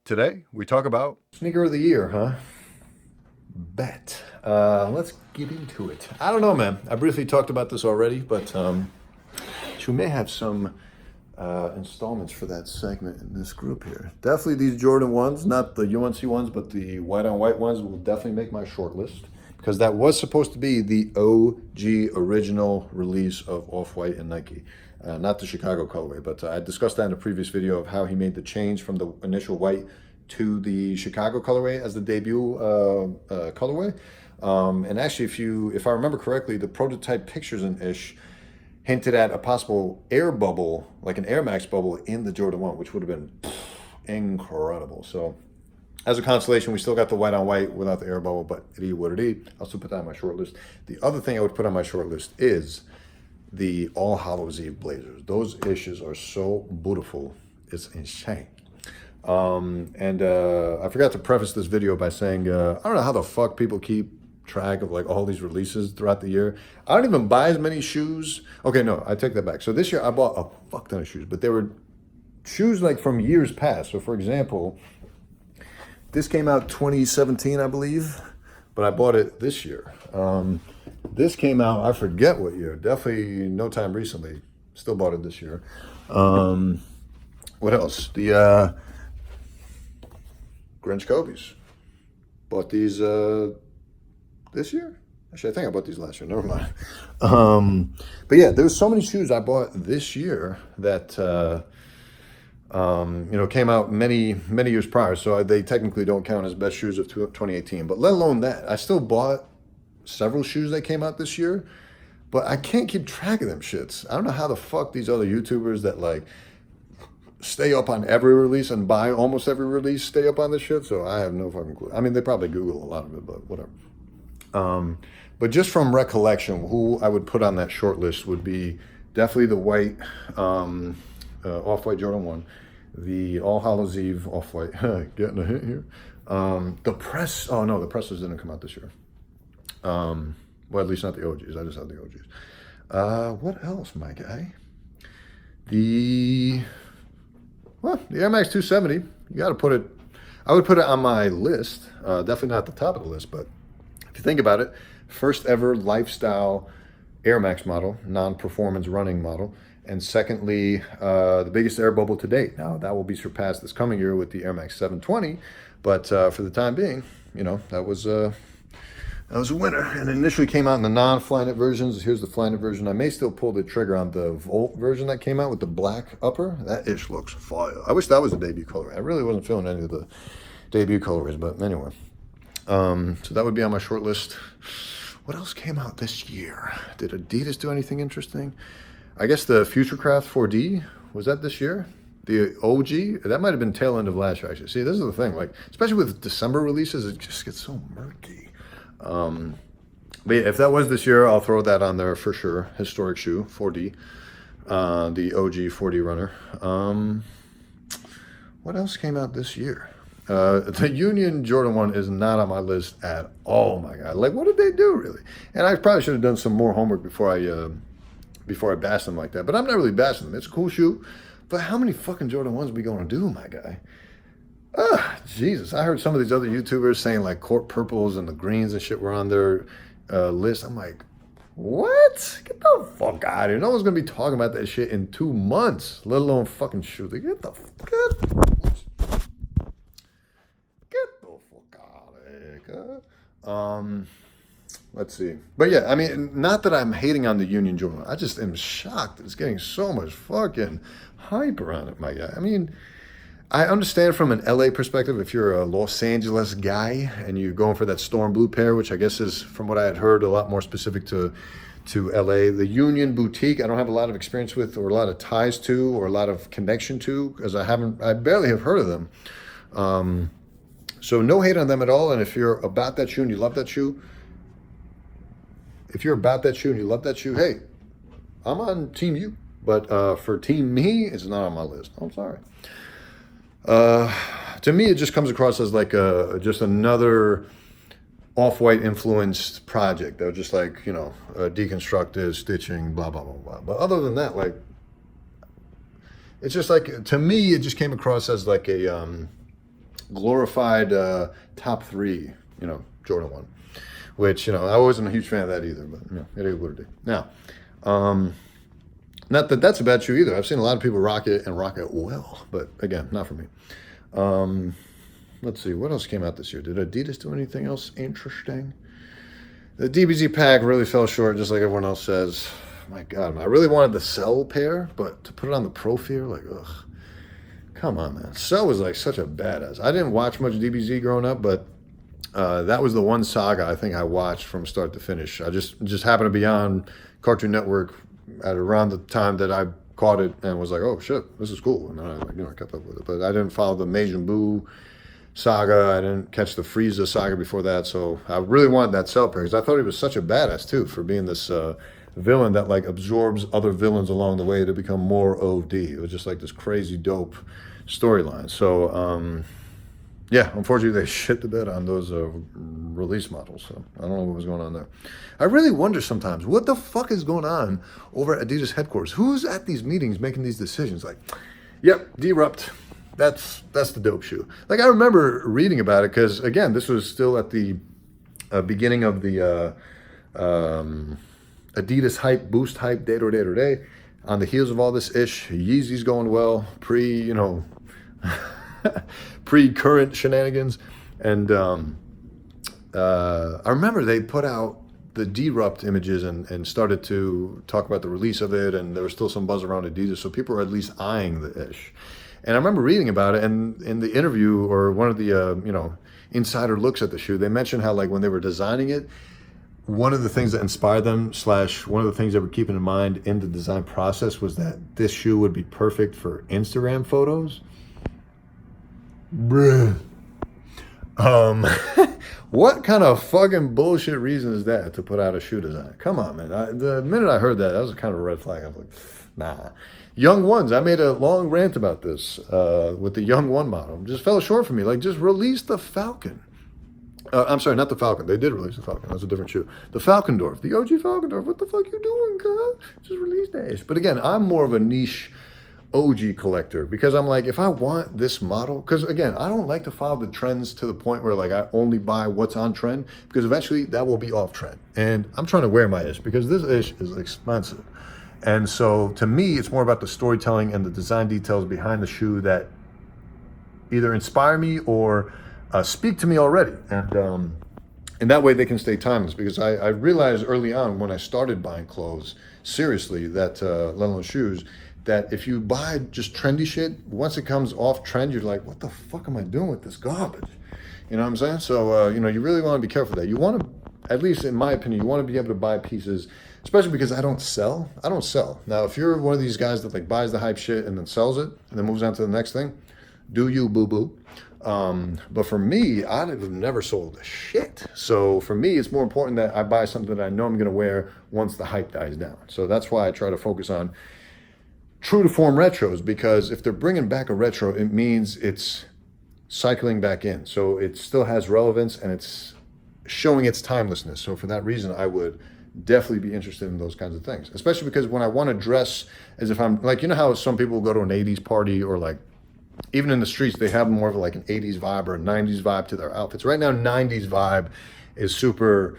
Today, we talk about sneaker of the year, huh? Bet. Let's get into it. I don't know, man. I briefly talked about this already, but we may have some installments for that segment in this group here. Definitely these Jordan ones, not the UNC ones, but the white on white ones will definitely make my short list because that was supposed to be the OG original release of Off-White and Nike. Not the Chicago colorway, but I discussed that in a previous video of how he made the change from the initial white to the Chicago colorway as the debut colorway. And actually, if I remember correctly, the prototype pictures in Ish hinted at a possible air bubble, like an Air Max bubble in the Jordan 1, which would have been incredible. So as a consolation, we still got the white on white without the air bubble, but it is what it is. I'll still put that on my short list. The other thing I would put on my short list is the All Hallows Eve Blazers. Those issues are so beautiful. It's insane. I forgot to preface this video by saying, I don't know how the fuck people keep track of like all these releases throughout the year. I don't even buy as many shoes. Okay, no, I take that back. So this year I bought a fuck ton of shoes, but they were shoes like from years past. So for example, this came out 2017, I believe, but I bought it this year. This came out, I forget what year, definitely no time recently. Still bought it this year. What else? The Grinch Kobe's. Bought these this year? Actually, I think I bought these last year. Never mind. But yeah, there's so many shoes I bought this year that came out many years prior. So they technically don't count as best shoes of 2018. But let alone that, I still bought several shoes that came out this year, but I can't keep track of them shits. I don't know how the fuck these other YouTubers that like stay up on every release and buy almost every release stay up on this shit. So I have no fucking clue. I mean, they probably Google a lot of it, but whatever. But just from recollection, who I would put on that short list would be definitely the white Off-White Jordan 1, the All Hallows Eve Off-White, getting a hit here. The press, oh no, the presses didn't come out this year. Well, at least not the OGs. I just have the OGs. What else, my guy? The Air Max 270. You got to put it. I would put it on my list. Definitely not at the top of the list, but if you think about it, first ever lifestyle Air Max model, non-performance running model, and secondly, the biggest air bubble to date. Now that will be surpassed this coming year with the Air Max 720, but for the time being, that was a winner. And it initially came out in the non-Flyknit versions. Here's the Flyknit version. I may still pull the trigger on the Volt version that came out with the black upper. That ish looks fire. I wish that was a debut color. I really wasn't feeling any of the debut colorways, but anyway. So that would be on my short list. What else came out this year? Did Adidas do anything interesting? I guess the Futurecraft 4D, was that this year? The OG? That might have been tail end of last year, actually. See, this is the thing, like, especially with December releases, it just gets so murky. But yeah, if that was this year, I'll throw that on there for sure. Historic shoe, 4D, the OG 4D runner. What else came out this year? The Union Jordan 1 is not on my list at all, my God. Like, what did they do, really? And I probably should have done some more homework before I bashed them like that. But I'm not really bashing them. It's a cool shoe. But how many fucking Jordan 1s we going to do, my guy? Jesus. I heard some of these other YouTubers saying, like, court purples and the greens and shit were on their list. I'm like, what? Get the fuck out of here. No one's going to be talking about that shit in 2 months, let alone fucking shoot. Get the fuck out of here. Let's see. But yeah, I mean, not that I'm hating on the Union Jordan. I just am shocked. It's getting so much fucking hype around it, my guy. I mean, I understand from an LA perspective, if you're a Los Angeles guy and you're going for that storm blue pair, which I guess is, from what I had heard, a lot more specific to LA. The Union Boutique, I don't have a lot of experience with or a lot of ties to or a lot of connection to because I barely have heard of them. So no hate on them at all. And if you're about that shoe and you love that shoe, hey, I'm on team you. But for team me, it's not on my list. I'm sorry. To me, it just comes across as like just another Off-White influenced project. They're just like, deconstructed, stitching, blah, blah, blah, blah. But other than that, like, it's just like, to me, it just came across as like a glorified top 3, Jordan 1. Which, I wasn't a huge fan of that either, but it is what it is. Now, not that that's a bad shoe either. I've seen a lot of people rock it and rock it well, but again, not for me. Let's see, what else came out this year? Did Adidas do anything else interesting? The DBZ pack really fell short, just like everyone else says. My God, I really wanted the Cell pair, but to put it on the Pro Fear, like, ugh. Come on, man. Cell was like such a badass. I didn't watch much DBZ growing up, but that was the one saga I think I watched from start to finish. I just happened to be on Cartoon Network at around the time that I caught it and was like, oh shit, this is cool. And then I kept up with it. But I didn't follow the Majin Buu saga. I didn't catch the Frieza saga before that. So I really wanted that Cell pair because I thought he was such a badass too for being this villain that like absorbs other villains along the way to become more OD. It was just like this crazy dope storyline. So yeah, unfortunately they shit the bed on those release models. So I don't know what was going on there. I really wonder sometimes what the fuck is going on over at Adidas headquarters. Who's at these meetings making these decisions? Like, yep, Derupt. That's the dope shoe. Like I remember reading about it because again, this was still at the beginning of the Adidas hype, Boost hype, day to day to day. On the heels of all this ish, Yeezy's going well, pre-current shenanigans. And I remember they put out the Derupt images and started to talk about the release of it, and there was still some buzz around Adidas, so people were at least eyeing the ish. And I remember reading about it, and in the interview or one of the insider looks at the shoe, they mentioned how like when they were designing it, one of the things that inspired them / one of the things they were keeping in mind in the design process was that this shoe would be perfect for Instagram photos. Bruh. What kind of fucking bullshit reason is that to put out a shoe design? Come on, man. The minute I heard that was kind of a red flag. I was like, nah. Young Ones, I made a long rant about this with the Young One model. Just fell short for me. Like, just release the Falcon. I'm sorry, not the Falcon. They did release the Falcon. That's a different shoe. The Falcondorf, the OG Falcondorf. What the fuck you doing, girl? Just release that. But again, I'm more of a niche OG collector because I'm like, if I want this model, because again, I don't like to follow the trends to the point where like I only buy what's on trend because eventually that will be off trend. And I'm trying to wear my ish because this ish is expensive. And so to me, it's more about the storytelling and the design details behind the shoe that either inspire me or speak to me already. And that way they can stay timeless because I realized early on when I started buying clothes, seriously, that let alone shoes, that if you buy just trendy shit, once it comes off trend, you're like, what the fuck am I doing with this garbage? You know what I'm saying? So, you really want to be careful of that. You want to, at least in my opinion, you want to be able to buy pieces, especially because I don't sell. Now, if you're one of these guys that like buys the hype shit and then sells it and then moves on to the next thing, do you, boo-boo. But for me, I've never sold a shit. So for me, it's more important that I buy something that I know I'm going to wear once the hype dies down. So that's why I try to focus on true to form retros, because if they're bringing back a retro, it means it's cycling back in. So it still has relevance and it's showing its timelessness. So for that reason, I would definitely be interested in those kinds of things, especially because when I want to dress as if I'm like, how some people go to an 80s party or like, even in the streets, they have more of like an 80s vibe or a 90s vibe to their outfits. Right now, 90s vibe is super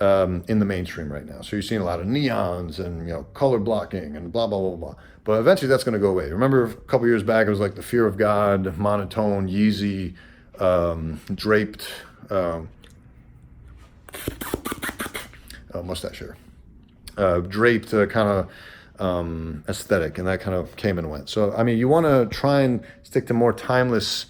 in the mainstream right now. So you're seeing a lot of neons and, color blocking and blah, blah, blah, blah. But eventually that's going to go away. Remember a couple years back, it was like the Fear of God, monotone, Yeezy, draped, mustache hair, draped kind of aesthetic, and that kind of came and went. So, you want to try and stick to more timeless,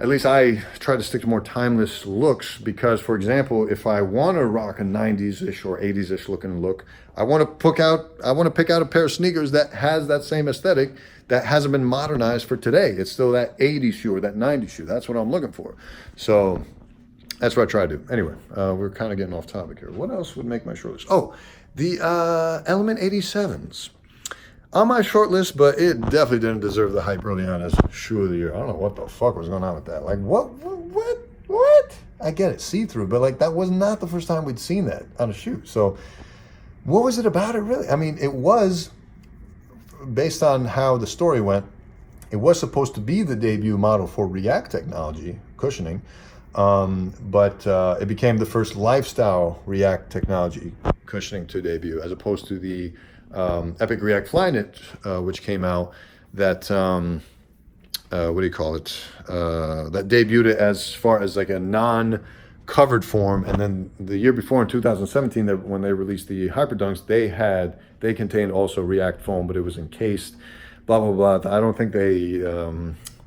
at least I try to stick to more timeless looks because, for example, if I want to rock a 90s-ish or 80s-ish looking look, I want to pick out a pair of sneakers that has that same aesthetic that hasn't been modernized for today. It's still that 80s shoe or that 90s shoe. That's what I'm looking for. So that's what I try to do. Anyway, we're kind of getting off topic here. What else would make my short list? Oh, the Element 87s. On my short list, but it definitely didn't deserve the hype early on as shoe of the year. I don't know what the fuck was going on with that. Like, what? I get it, see-through, but like that was not the first time we'd seen that on a shoe. So what was it about it really? It was based on how the story went. It was supposed to be the debut model for React technology, cushioning, but it became the first lifestyle React technology cushioning to debut, as opposed to the Epic React Flyknit, which came out that, what do you call it, that debuted it as far as like a non-covered form. And then the year before, in 2017, when they released the Hyperdunks, they contained also React foam, but it was encased, blah, blah, blah. I don't think they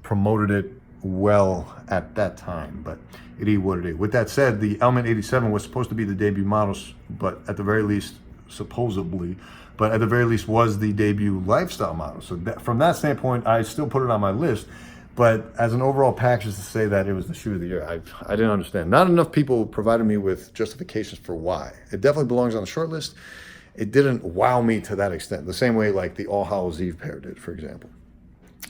promoted it well at that time, but it is what it is. With that said, the Element 87 was supposed to be the debut models, but at the very least, supposedly, but at the very least was the debut lifestyle model. So from that standpoint, I still put it on my list. But as an overall package to say that it was the shoe of the year, I didn't understand. Not enough people provided me with justifications for why. It definitely belongs on the short list. It didn't wow me to that extent. The same way like the All Hallows Eve pair did, for example.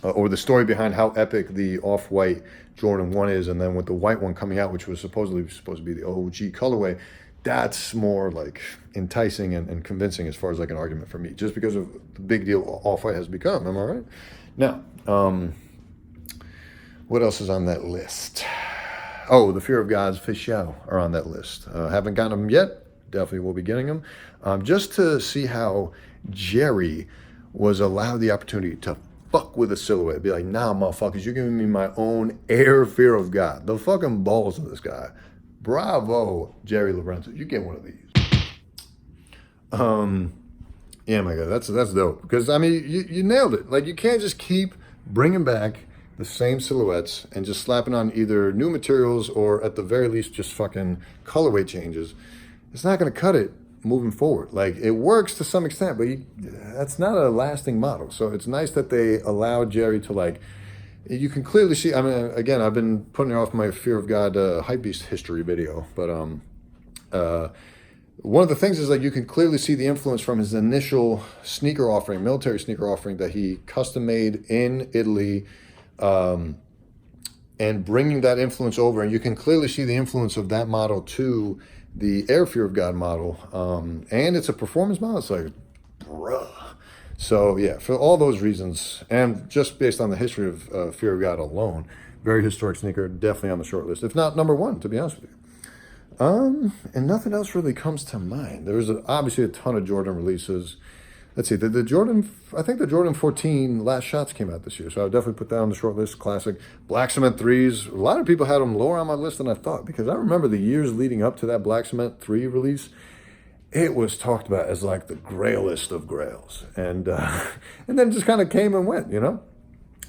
Or the story behind how epic the off-white Jordan 1 is, and then with the white one coming out, which was supposedly supposed to be the OG colorway, that's more like enticing and convincing as far as like an argument for me, just because of the big deal off-white has become. Am I right? Now, what else is on that list? Oh, the Fear of God's for show are on that list. Haven't gotten them yet. Definitely will be getting them. Just to see how Jerry was allowed the opportunity to fuck with a silhouette. Be like, nah, motherfuckers, you're giving me my own Air Fear of God. The fucking balls of this guy. Bravo, Jerry Lorenzo. You get one of these. Yeah, my God, that's dope. Because, I mean, you nailed it. Like, you can't just keep bringing back the same silhouettes and just slapping on either new materials or at the very least just fucking colorway changes. It's not going to cut it moving forward. Like, it works to some extent, but that's not a lasting model. So it's nice that they allowed Jerry to, like, you can clearly see, I mean, again, I've been putting it off my Fear of God Hypebeast history video, but one of the things is, like, you can clearly see the influence from his initial sneaker offering, military sneaker offering that he custom made in Italy, and bringing that influence over, and you can clearly see the influence of that model to the Air Fear of God model, and it's a performance model. It's like, bruh. So yeah, for all those reasons, and just based on the history of Fear of God alone, very historic sneaker, definitely on the short list, if not number one, to be honest with you. And nothing else really comes to mind. There was obviously a ton of Jordan releases. Let's see, the Jordan, I think the Jordan 14 Last Shots came out this year, so I would definitely put that on the short list. Classic. Black Cement 3s, a lot of people had them lower on my list than I thought, because I remember the years leading up to that Black Cement 3 release, it was talked about as like the grailest of grails. And then it just kind of came and went, you know?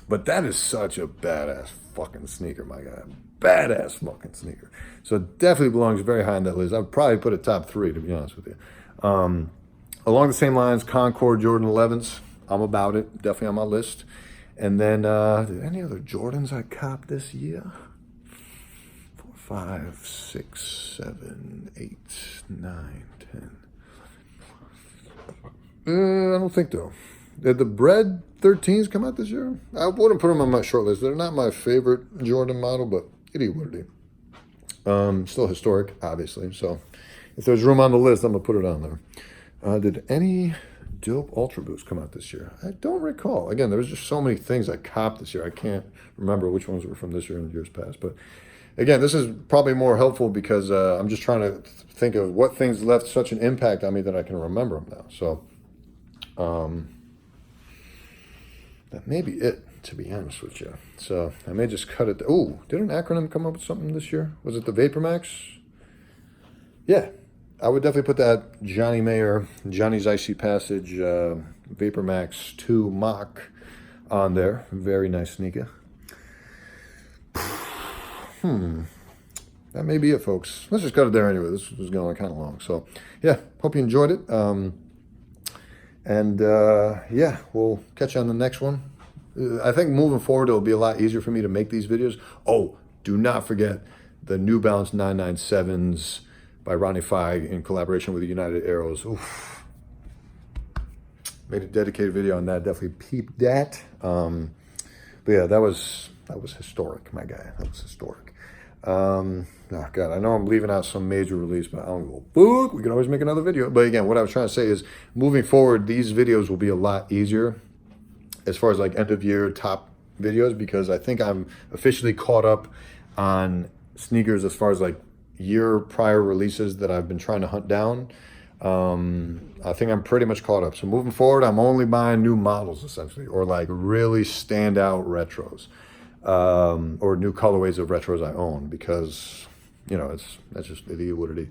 But that is such a badass fucking sneaker, my guy. Badass fucking sneaker. So it definitely belongs very high on that list. I would probably put it top 3, to be honest with you. Along the same lines, Concord Jordan 11s. I'm about it. Definitely on my list. And then, any other Jordans I copped this year? 4, 5, 6, 7, 8, 9, 10. I don't think though. Did the Bread 13s come out this year? I wouldn't put them on my short list. They're not my favorite Jordan model, but it is what it is. Still historic, obviously. So if there's room on the list, I'm going to put it on there. Did any dope Ultra Boosts come out this year? I don't recall. Again, there was just so many things I copped this year. I can't remember which ones were from this year and years past. But again, this is probably more helpful because I'm just trying to think of what things left such an impact on me that I can remember them now. So that may be it, to be honest with you. So I may just cut it. Oh, did an acronym come up with something this year? Was it the Vapor Max? Yeah, I would definitely put that Johnny Mayer, Johnny's Icy Passage, Vapor Max 2 Mach on there. Very nice sneaker. That may be it, folks. Let's just cut it there anyway. This was going kind of long. So, yeah, hope you enjoyed it. Yeah, we'll catch you on the next one. I think moving forward, it'll be a lot easier for me to make these videos. Oh, do not forget the New Balance 997s by Ronnie Feig in collaboration with the United Arrows. Oof. Made a dedicated video on that. Definitely peep that. But yeah, that was historic, my guy. That was historic. Oh God, I know I'm leaving out some major release, but I don't go, book. We can always make another video. But again, what I was trying to say is moving forward, these videos will be a lot easier as far as like end of year top, videos because I think I'm officially caught up on sneakers as far as like year prior releases that I've been trying to hunt down. I think I'm pretty much caught up. So moving forward, I'm only buying new models essentially, or like really standout retros, or new colorways of retros I own, because you know that's just it is what it is.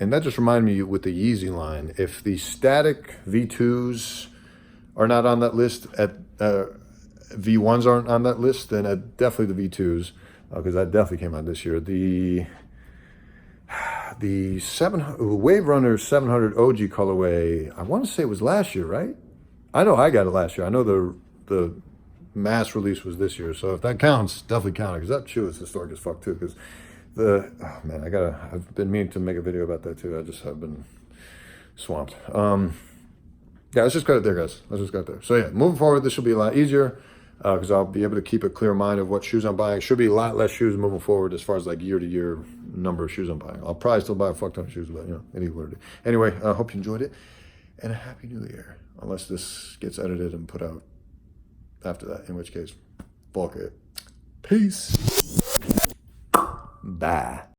And that just reminded me with the Yeezy line, if the static V2s are not on that list, V1s aren't on that list, then definitely the V2s, because that definitely came out this year. The Wave Runner 700 OG colorway, I want to say it was last year, right? I know I got it last year. I know the mass release was this year, so if that counts, definitely count it, because that shoe is historic as fuck too. Because oh man, I've been meaning to make a video about that too. I just have been swamped. Yeah, let's just cut it there, guys. Let's just cut it there. So yeah, moving forward, this will be a lot easier, because I'll be able to keep a clear mind of what shoes I'm buying. Should be a lot less shoes moving forward as far as like year to year number of shoes I'm buying. I'll probably still buy a fuck ton of shoes, but you know, it is what it is. Anyway, I hope you enjoyed it, and a happy new year. Unless this gets edited and put out after that, in which case, fuck it. Peace. Bye.